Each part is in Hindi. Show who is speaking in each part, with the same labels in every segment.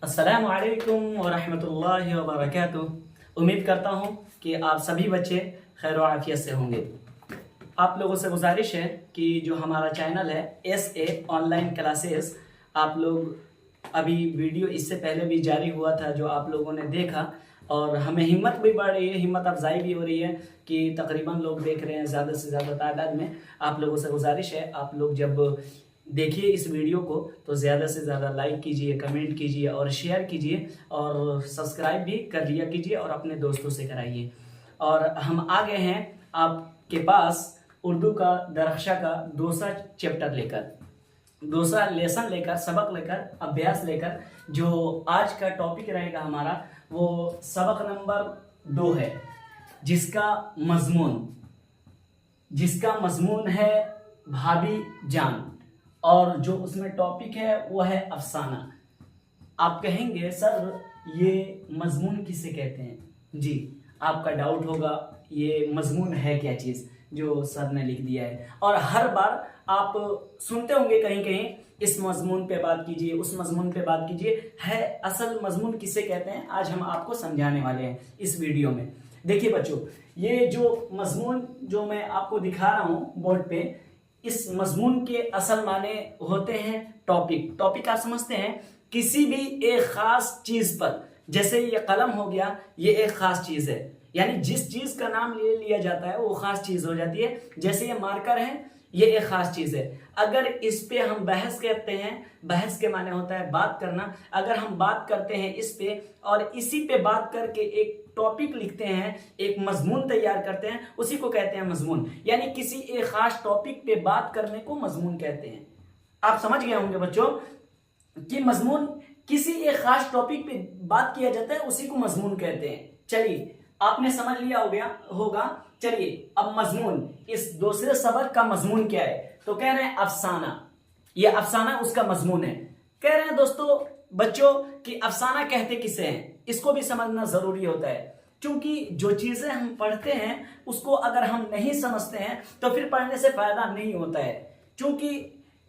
Speaker 1: अस्सलामु अलैकुम वरहमतुल्लाहि वबरकातुह। उम्मीद करता हूँ कि आप सभी बच्चे खैर व आफियत से होंगे। आप लोगों से गुजारिश है कि जो हमारा चैनल है SA ऑनलाइन क्लासेस, आप लोग अभी वीडियो इससे पहले भी जारी हुआ था जो आप लोगों ने देखा, और हमें हिम्मत भी बढ़ रही है, हिम्मत अफजाई भी हो रही है कि तकरीबन लोग देख रहे हैं ज़्यादा से ज़्यादा तादाद में। आप लोगों से गुजारिश है, आप लोग जब देखिए इस वीडियो को तो ज़्यादा से ज़्यादा लाइक कीजिए, कमेंट कीजिए और शेयर कीजिए, और सब्सक्राइब भी कर लिया कीजिए और अपने दोस्तों से कराइए। और हम आ गए हैं आपके पास उर्दू का दरख्शा का दूसरा चैप्टर लेकर, दूसरा लेसन लेकर, सबक लेकर, अभ्यास लेकर। जो आज का टॉपिक रहेगा हमारा वो सबक नंबर 2 है, जिसका मजमून है भाभी जान, और जो उसमें टॉपिक है वो है अफसाना। आप कहेंगे सर ये मजमून किसे कहते हैं? जी, आपका डाउट होगा ये मजमून है क्या चीज़ जो सर ने लिख दिया है। और हर बार आप सुनते होंगे कहीं कहीं इस मजमून पे बात कीजिए, उस मजमून पे बात कीजिए। है असल मजमून किसे कहते हैं आज हम आपको समझाने वाले हैं इस वीडियो में। देखिए बच्चों, ये जो मजमून जो मैं आपको दिखा रहा हूँ बोर्ड पे, इस मजमून के असल माने होते हैं टॉपिक आप समझते हैं किसी भी एक खास चीज पर। जैसे ये कलम हो गया, ये एक खास चीज है, यानी जिस चीज का नाम ले लिया जाता है वो खास चीज हो जाती है। जैसे ये मार्कर है, ये एक खास चीज है। अगर इस पे हम बहस करते हैं, बहस के माने होता है बात करना, अगर हम बात करते हैं इस पे और इसी पे बात करके एक टॉपिक लिखते हैं, एक मजमून तैयार करते हैं, उसी को कहते हैं मजमून। यानी किसी एक खास टॉपिक पे बात करने को मजमून कहते हैं। आप समझ गए होंगे बच्चों कि मजमून किसी एक खास टॉपिक पे बात किया जाता है, उसी को मजमून कहते हैं। चलिए, आपने समझ लिया होगा। चलिए अब मजमून, इस दूसरे सबक का मजमून क्या है? तो कह रहे हैं अफसाना। ये अफसाना उसका मजमून है। कह रहे हैं दोस्तों बच्चों कि अफसाना कहते किसे हैं, इसको भी समझना जरूरी होता है। क्योंकि जो चीजें हम पढ़ते हैं उसको अगर हम नहीं समझते हैं तो फिर पढ़ने से फायदा नहीं होता है। क्योंकि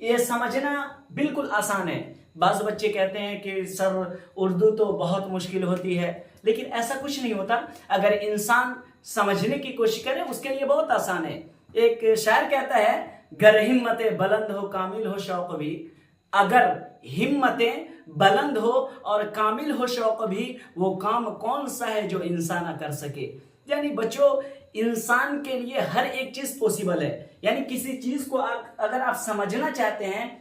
Speaker 1: ये समझना बिल्कुल आसान है। बाज़ बच्चे कहते हैं कि सर उर्दू तो बहुत मुश्किल होती है, लेकिन ऐसा कुछ नहीं होता। अगर इंसान समझने की कोशिश करे उसके लिए बहुत आसान है। एक शायर कहता है, गर हिम्मतें बुलंद हो कामिल हो शौक भी, अगर हिम्मतें बुलंद हो और कामिल हो शौक भी, वो काम कौन सा है जो इंसान ना कर सके। यानी बच्चों, इंसान के लिए हर एक चीज पॉसिबल है। यानी किसी चीज को अगर आप समझना चाहते हैं,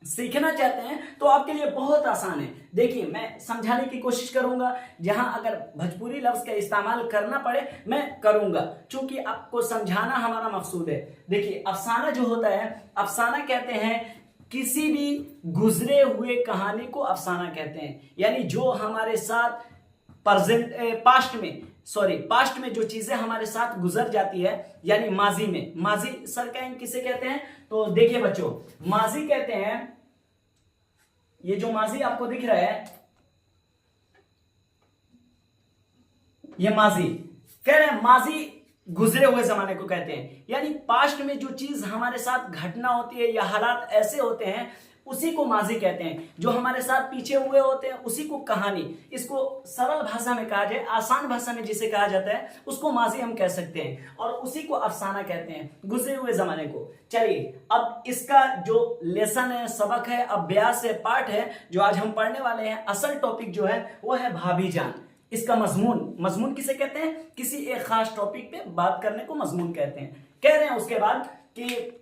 Speaker 1: सीखना चाहते हैं, तो आपके लिए बहुत आसान है। देखिए, मैं समझाने की कोशिश करूंगा, जहां अगर भोजपुरी लफ्ज का इस्तेमाल करना पड़े मैं करूंगा, क्योंकि आपको समझाना हमारा मकसूद है। देखिए, अफसाना जो होता है, अफसाना कहते हैं किसी भी गुजरे हुए कहानी को अफसाना कहते हैं। यानी जो हमारे साथ पास्ट में जो चीजें हमारे साथ गुजर जाती है, यानी माजी में। माजी सर कहें किसे कहते हैं? तो देखिए बच्चों, माजी कहते हैं, ये जो माजी आपको दिख रहा है, ये माजी। कह रहे हैं माजी गुजरे हुए जमाने को कहते हैं। यानी पास्ट में जो चीज हमारे साथ घटना होती है या हालात ऐसे होते हैं, उसी को माजी कहते हैं। जो हमारे साथ पीछे हुए होते हैं उसी को कहानी, इसको सरल भाषा में कहा जाए, आसान भाषा में जिसे कहा जाता है उसको माजी हम कह सकते हैं, और उसी को अफसाना कहते हैं, गुजरे हुए जमाने को। चलिए, अब इसका जो लेसन है, सबक है, अभ्यास है, पाठ है, जो आज हम पढ़ने वाले हैं, असल टॉपिक जो है वो है भाभी जान। इसका मजमून किसे कहते हैं? किसी एक खास टॉपिक पे बात करने को मजमून कहते हैं। कह रहे हैं उसके बाद कि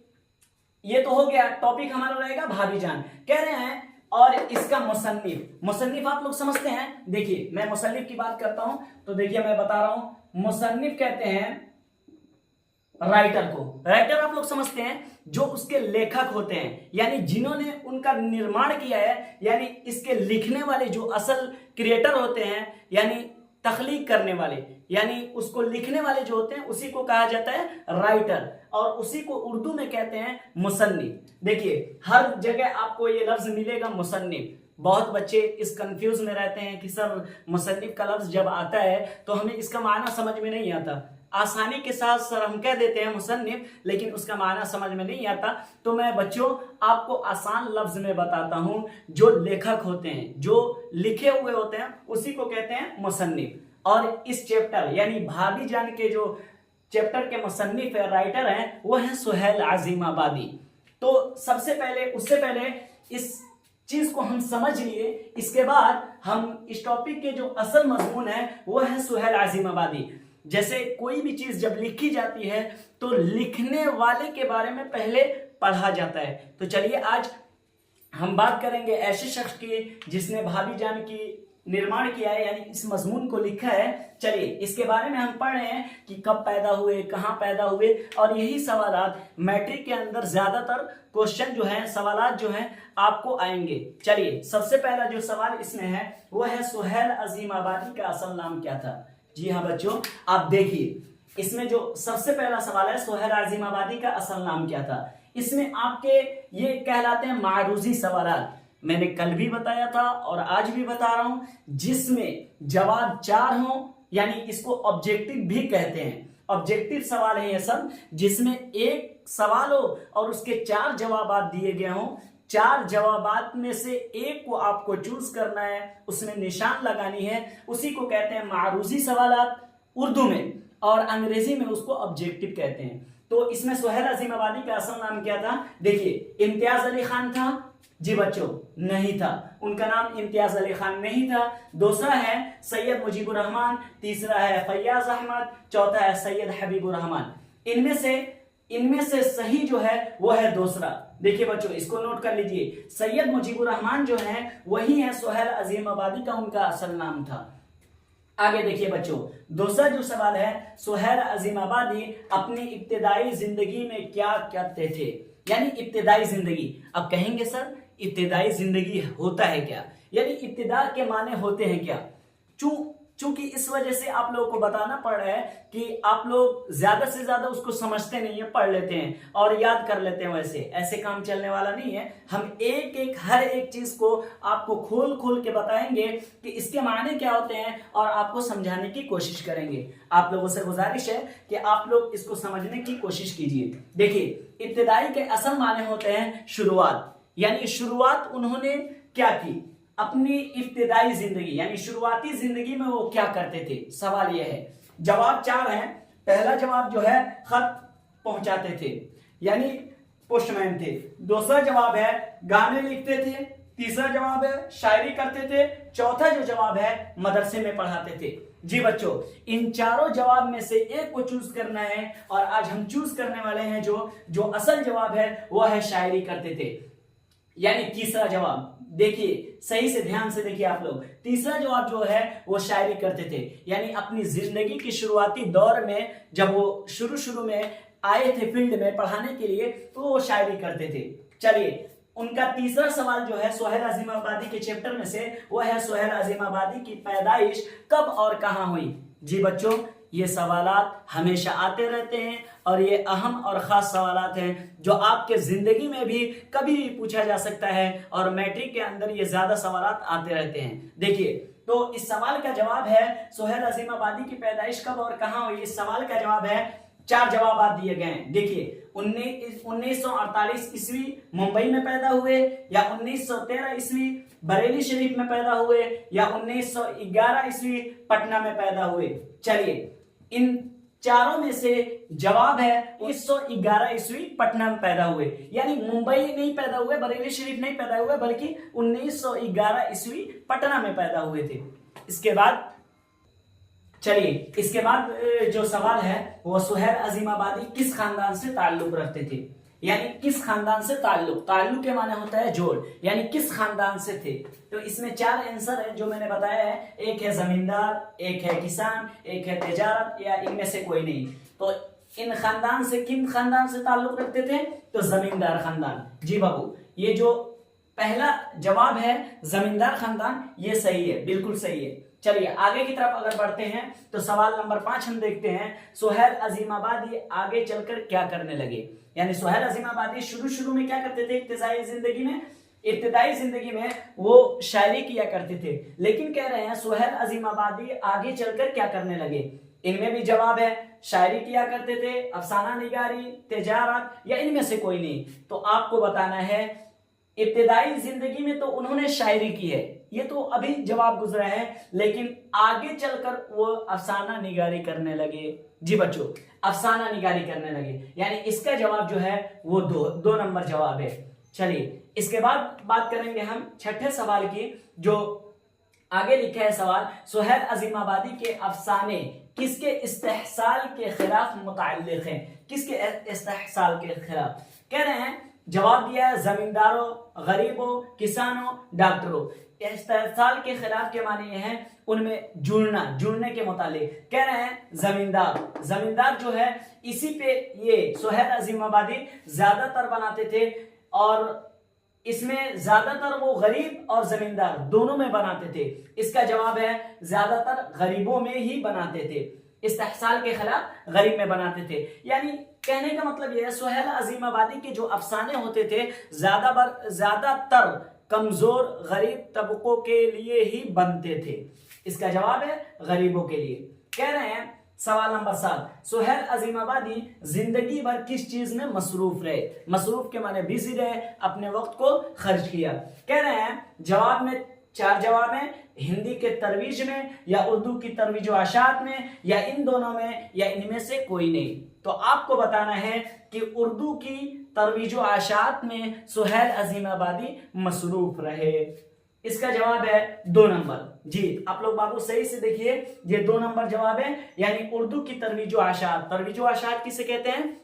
Speaker 1: ये तो हो गया, टॉपिक हमारा रहेगा भाभी जान। कह रहे हैं और इसका मुसन्निफ आप लोग समझते हैं। देखिए, मैं मुसन्निफ की बात करता हूं तो देखिए मैं बता रहा हूं, मुसन्निफ कहते हैं राइटर को। राइटर आप लोग समझते हैं, जो उसके लेखक होते हैं, यानी जिन्होंने उनका निर्माण किया है, यानी इसके लिखने वाले जो असल क्रिएटर होते हैं, यानी तख्लीक करने वाले, यानी उसको लिखने वाले जो होते हैं, उसी को कहा जाता है राइटर, और उसी को उर्दू में कहते हैं मुसन्निफ। देखिए, हर जगह आपको ये लफ्ज मिलेगा मुसन्निफ। बहुत बच्चे इस कंफ्यूज में रहते हैं कि सर मुसन्निफ का लफ्ज जब आता है तो हमें इसका माना समझ में नहीं आता। आसानी के साथ सर हम कह देते हैं मुसन्निफ, लेकिन उसका माना समझ में नहीं आता। तो मैं बच्चों आपको आसान लफ्ज में बताता हूं। जो लेखक होते हैं, जो लिखे हुए होते हैं, उसी को कहते हैं मुसन्निफ। और इस चैप्टर यानी भाभी जान के जो चैप्टर के मुसन्निफ है, राइटर हैं, वो है सुहेल अजीमाबादी। तो सबसे पहले, उससे पहले इस चीज को हम समझ लिए, इसके बाद हम इस टॉपिक के जो असल मजमून है वो है सुहेल अजीमाबादी। जैसे कोई भी चीज जब लिखी जाती है तो लिखने वाले के बारे में पहले पढ़ा जाता है। तो चलिए आज हम बात करेंगे ऐसे शख्स की जिसने भाभी जान की निर्माण किया है, यानी इस मजमून को लिखा है। चलिए इसके बारे में हम पढ़ रहे हैं कि कब पैदा हुए, कहां पैदा हुए, और यही सवालात मैट्रिक के अंदर ज्यादातर क्वेश्चन जो है, सवालात जो हैं आपको आएंगे। चलिए सबसे पहला जो सवाल इसमें है वो है सुहेल अजीमाबादी का असल नाम क्या था। जी हाँ बच्चों, आप देखिए इसमें जो सबसे पहला सवाल है सुहेल अजीमाबादी का असल नाम क्या था। इसमें आपके ये कहलाते हैं मारूजी सवालात। मैंने कल भी बताया था और आज भी बता रहा हूं, जिसमें जवाब 4 हो, यानी इसको ऑब्जेक्टिव भी कहते हैं। ऑब्जेक्टिव सवाल है ये सब, जिसमें एक सवाल हो और उसके 4 जवाबात दिए गए हों। 4 जवाबात में से एक को आपको चूज करना है, उसमें निशान लगानी है, उसी को कहते हैं मारूजी सवालात उर्दू में, और अंग्रेजी में उसको ऑब्जेक्टिव कहते हैं। तो इसमें सुहेल अजीमाबादी का असल नाम क्या था। देखिए, इम्तियाज अली खान था। जी बच्चों, नहीं था, उनका नाम इम्तियाज अली खान नहीं था। दूसरा है सैयद मुजीबुर रहमान, तीसरा है फैयाज अहमद, चौथा है सैयद हबीबुर रहमान। इनमें से सही जो है वो है दूसरा। देखिए बच्चों, इसको नोट कर लीजिए, सैयद मुजीबुर रहमान जो है वही है सुहेल अजीमाबादी का उनका असल नाम था। आगे देखिए बच्चों, दूसरा जो सवाल है, सुहेल अजीमाबादी अपनी इब्तिदाई जिंदगी में क्या करते थे, यानी इब्तिदाई जिंदगी। अब कहेंगे सर इब्तिदाई जिंदगी होता है क्या, यानी इब्तिदा के माने होते हैं क्या। चूंकि इस वजह से आप लोगों को बताना पड़ रहा है कि आप लोग ज्यादा से ज्यादा उसको समझते नहीं है, पढ़ लेते हैं और याद कर लेते हैं। वैसे ऐसे काम चलने वाला नहीं है। हम हर एक चीज को आपको खोल खोल के बताएंगे कि इसके माने क्या होते हैं और आपको समझाने की कोशिश करेंगे। आप लोगों से गुजारिश है कि आप लोग इसको समझने की कोशिश कीजिए। देखिए, इब्तिदाई के असल माने होते हैं शुरुआत, यानी शुरुआत उन्होंने क्या की अपनी इब्तिदाई जिंदगी, यानी शुरुआती जिंदगी में वो क्या करते थे। सवाल यह है। जवाब 4 हैं। पहला जवाब जो है खत पहुंचाते थे, यानी पोस्टमैन थे। दूसरा जवाब है गाने लिखते थे। तीसरा जवाब है शायरी करते थे। चौथा जो जवाब है मदरसे में पढ़ाते थे। जी बच्चों, इन चारों जवाब में से एक को चूज करना है, और आज हम चूज करने वाले हैं जो असल जवाब है वो है शायरी करते थे, यानी तीसरा जवाब। देखिए सही से, ध्यान से देखिए आप लोग, तीसरा जवाब जो है वो शायरी करते थे, यानी अपनी जिंदगी की शुरुआती दौर में जब वो शुरू में आए थे फील्ड में पढ़ाने के लिए, तो वो शायरी करते थे। चलिए, उनका तीसरा सवाल जो है सुहेल अजीमाबादी के चैप्टर में से वो है सुहेल अजीमाबादी की पैदाइश कब और कहां हुई। जी बच्चों, ये सवालात हमेशा आते रहते हैं और ये अहम और खास सवालात हैं जो आपके जिंदगी में भी कभी भी पूछा जा सकता है, और मैट्रिक के अंदर ये ज्यादा सवालात आते रहते हैं। देखिए, तो इस सवाल का जवाब है सुहेल अजीमाबादी की पैदाइश कब और कहां हुई। इस सवाल का जवाब है 4 जवाब दिए गए हैं। देखिए, 1948 ईस्वी मुंबई में पैदा हुए, या 1913 ईस्वी बरेली शरीफ में पैदा हुए, या 1911 ईस्वी पटना में पैदा हुए। चलिए, इन चारों में से जवाब है 1911 ईस्वी पटना में पैदा हुए, यानी मुंबई नहीं पैदा हुए, बरेली शरीफ नहीं पैदा हुए, बल्कि 1911 ईस्वी पटना में पैदा हुए थे। इसके बाद चलिए, इसके बाद जो सवाल है वो सुहेल अजीमाबादी किस खानदान से ताल्लुक रखते थे, यानी किस खानदान से ताल्लुक के माने होता है जोड़, यानी किस खानदान से थे। तो इसमें 4 आंसर है जो मैंने बताया है। एक है जमींदार, एक है किसान, एक है तिजारत, या इनमें से कोई नहीं। तो इन खानदान से, किन खानदान से ताल्लुक रखते थे, तो जमींदार खानदान। जी बाबू, ये जो पहला जवाब है जमींदार खानदान, ये सही है, बिल्कुल सही है। चलिए आगे की तरफ अगर बढ़ते हैं तो सवाल नंबर 5 हम देखते हैं, सुहेल अजीमाबादी आगे चलकर क्या करने लगे। यानी सुहेल अजीमाबादी शुरू में क्या करते थे इब्तिदाई जिंदगी में वो शायरी किया करते थे, लेकिन कह रहे हैं सुहेल अजीमाबादी आगे चलकर क्या करने लगे। इनमें भी जवाब है, शायरी किया करते थे, अफसाना निगारी, तिजारत, या इनमें से कोई नहीं। तो आपको बताना है इब्तिदाई जिंदगी में तो उन्होंने शायरी की है, ये तो अभी जवाब गुजरा है, लेकिन आगे चलकर वो अफसाना निगारी करने लगे। जी बच्चों, अफसाना निगारी करने लगे, यानी इसका जवाब जो है वो दो नंबर जवाब है। चलिए इसके बाद बात करेंगे हम छठे सवाल की, जो आगे लिखा है सवाल, सुहेल अजीमाबादी के अफसाने किसके इस्तेहसाल के खिलाफ मुताल्लिक हैं? किसके इस्तेहसाल के खिलाफ? कह रहे हैं, जवाब दिया है जमींदारों, गरीबों, किसानों, डॉक्टरों। इस्तेहसाल के खिलाफ के माने ये हैं उनमें जुड़ने के मुतालिक। कह रहे हैं जमींदार जो है इसी पे ये सुहेल अजीमाबादी ज्यादातर बनाते थे, और इसमें ज्यादातर वो गरीब और जमींदार दोनों में बनाते थे। इसका जवाब है ज्यादातर गरीबों में ही बनाते थे, इस्तेहसाल के खिलाफ गरीब में बनाते थे। यानी कहने का मतलब यह है सुहेल अजीमाबादी के जो अफसाने होते थे ज्यादातर कमजोर गरीब तबकों के लिए ही बनते थे। इसका जवाब है गरीबों के लिए। कह रहे हैं सवाल नंबर 7, सुहेल अजीमाबादी जिंदगी भर किस चीज में मसरूफ रहे? मसरूफ के माने बिजी रहे, अपने वक्त को खर्च किया। कह रहे हैं जवाब में 4 जवाब हैं, हिंदी के तरवीज में, या उर्दू की तरवीज व आशात में, या इन दोनों में, या इनमें से कोई नहीं। तो आपको बताना है कि उर्दू की तरवीज व आशात में सुहेल अजीमाबादी मसरूफ रहे। इसका जवाब है 2 नंबर। जी आप लोग बाबू सही से देखिए, ये 2 नंबर जवाब है, यानी उर्दू की तरवीज व आशात। तरवीज व आशात किसे कहते हैं?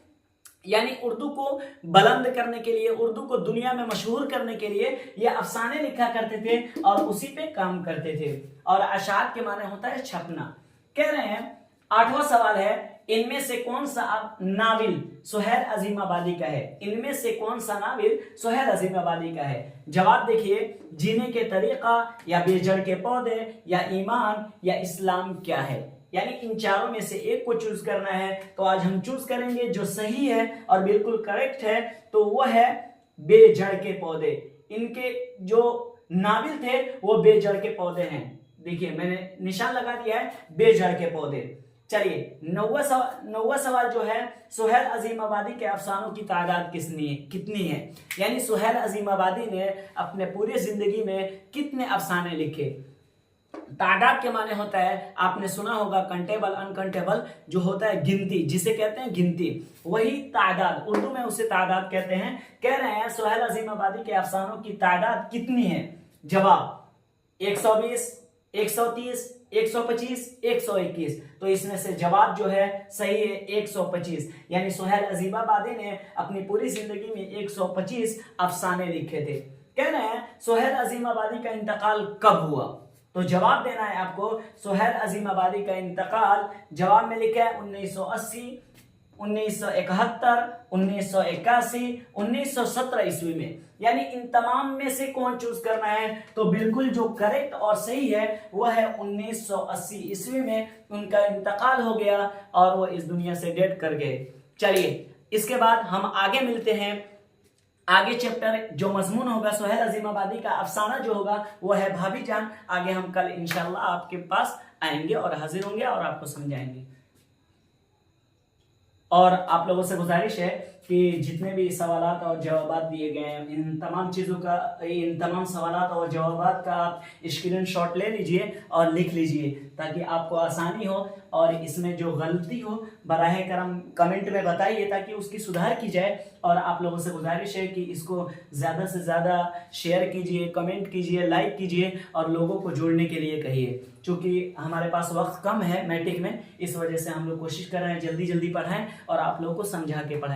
Speaker 1: यानी उर्दू को बुलंद करने के लिए, उर्दू को दुनिया में मशहूर करने के लिए ये अफसाने लिखा करते थे और उसी पे काम करते थे। और अशात के माने होता है छपना। कह रहे हैं 8वां सवाल है, इनमें से कौन सा नाविल सुहेल अजीमाबादी का है? इनमें से कौन सा नाविल सुहेल अजीमाबादी का है? जवाब देखिए, जीने के तरीका, या बेजड़ के पौधे, या ईमान, या इस्लाम क्या है? यानी इन चारों में से एक को चूज करना है। तो आज हम चूज करेंगे जो सही है और बिल्कुल करेक्ट है, तो वो है बेजड़ के पौधे। इनके जो नाविल थे वो बेजड़ के पौधे हैं। देखिए मैंने निशान लगा दिया है, बेजड़ के पौधे। चलिए 9वां सवाल जो है, सुहेल अजीमाबादी के अफसानों की तादाद कितनी है? यानी सुहेल अजीमाबादी ने अपने पूरी जिंदगी में कितने अफसाने लिखे? तादाद के माने होता है, आपने सुना होगा कंटेबल अनकंटेबल, जो होता है गिनती, जिसे कहते हैं गिनती, वही तादाद, उर्दू में उसे तादाद कहते हैं। कह रहे हैं सुहेल अजीमाबादी के अफसानों की तादाद कितनी है? जवाब 120, 130, 125, 121। तो इसमें से जवाब जो है सही है 125। यानी सुहेल अजीमाबादी ने अपनी पूरी जिंदगी में 125 अफसाने लिखे थे। कह रहे हैं सुहेल अजीमाबादी का इंतकाल कब हुआ? तो जवाब देना है आपको, सुहेल अजीमाबादी का इंतकाल जवाब में लिखा है 1980, 1971, 1981, 1917 ईस्वी में। यानी इन तमाम में से कौन चूज करना है? तो बिल्कुल जो करेक्ट और सही है वह है 1980 ईस्वी में उनका इंतकाल हो गया और वो इस दुनिया से डेड कर गए। चलिए इसके बाद हम आगे मिलते हैं। आगे चैप्टर जो मजमून होगा सुहेल अजीमाबादी का अफसाना जो होगा वो है भाभी जान। आगे हम कल इंशाल्लाह आपके पास आएंगे और हाजिर होंगे और आपको समझाएंगे। और आप लोगों से गुजारिश है कि जितने भी सवालात और जवाबात दिए गए हैं, इन तमाम सवालात और जवाबात का आप स्क्रीनशॉट ले लीजिए और लिख लीजिए, ताकि आपको आसानी हो। और इसमें जो गलती हो बराह करम कमेंट में बताइए, ताकि उसकी सुधार की जाए। और आप लोगों से गुजारिश है कि इसको ज़्यादा से ज़्यादा शेयर कीजिए, कमेंट कीजिए, लाइक कीजिए और लोगों को जोड़ने के लिए कहिए। क्योंकि हमारे पास वक्त कम है मैट्रिक में, इस वजह से हम लोग कोशिश कर रहे हैं जल्दी जल्दी पढ़ाएं और आप लोगों को समझा के पढ़ाएं।